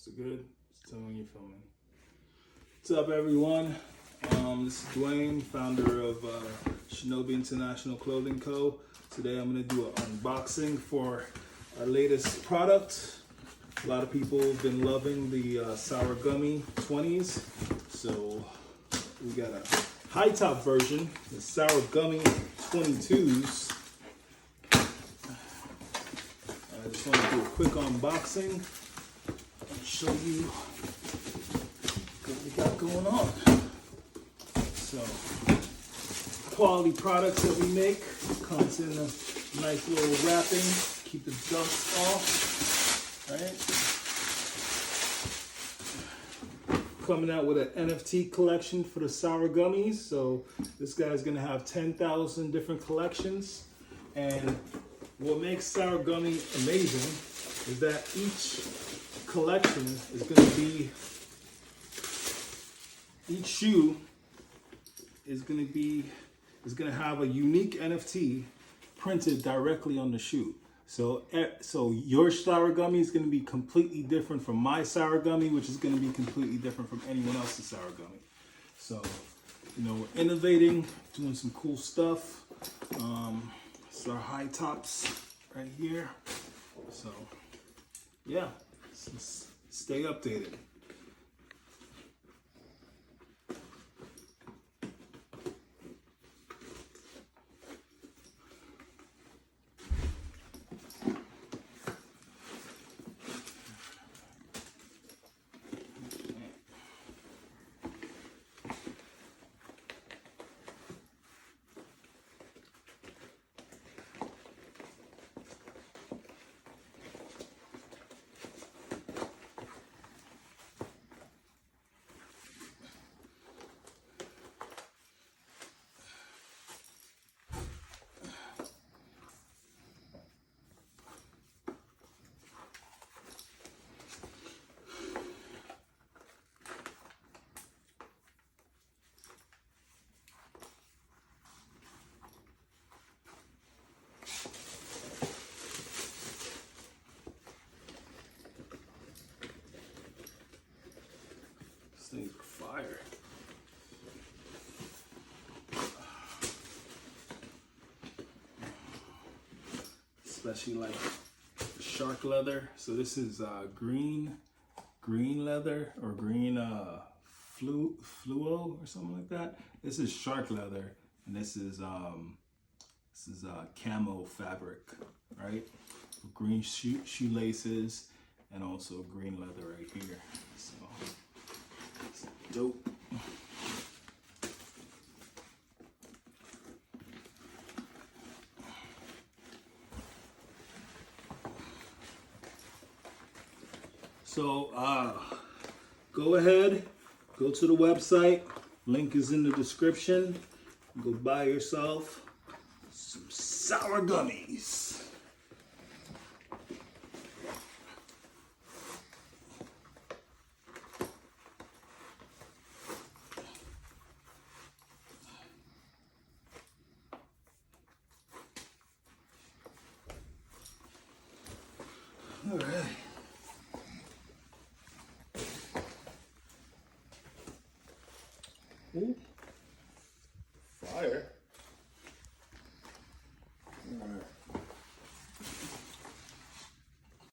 Is it good? Just tell me when you're filming. What's up, everyone? This is Dwayne, founder of Shinobi International Clothing Co. Today I'm going to do an unboxing for our latest product. A lot of people have been loving the Sour Gummi 20s. So we got a high top version, the Sour Gummi 22s. I just want to do a quick unboxing and show you what we got going on. So, quality products that we make comes in a nice little wrapping, keep the dust off, right? Coming out with an NFT collection for the Sour Gummies. So this guy's gonna have 10,000 different collections. And what makes Sour Gummi amazing is that each collection is gonna be, each shoe is gonna have a unique NFT printed directly on the shoe. So your Sour Gummi is gonna be completely different from my Sour Gummi, which is gonna be completely different from anyone else's Sour Gummi. So, you know, we're innovating, doing some cool stuff. It's our high tops right here. So, yeah, let's stay updated. Things are fire. Especially like shark leather. So this is green leather or green fluo or something like that. This is shark leather, and this is camo fabric, right? Green shoelaces and also green leather right here. So it's dope. So go ahead, go to the website. Link is in the description. Go buy yourself some Sour Gummies. All right.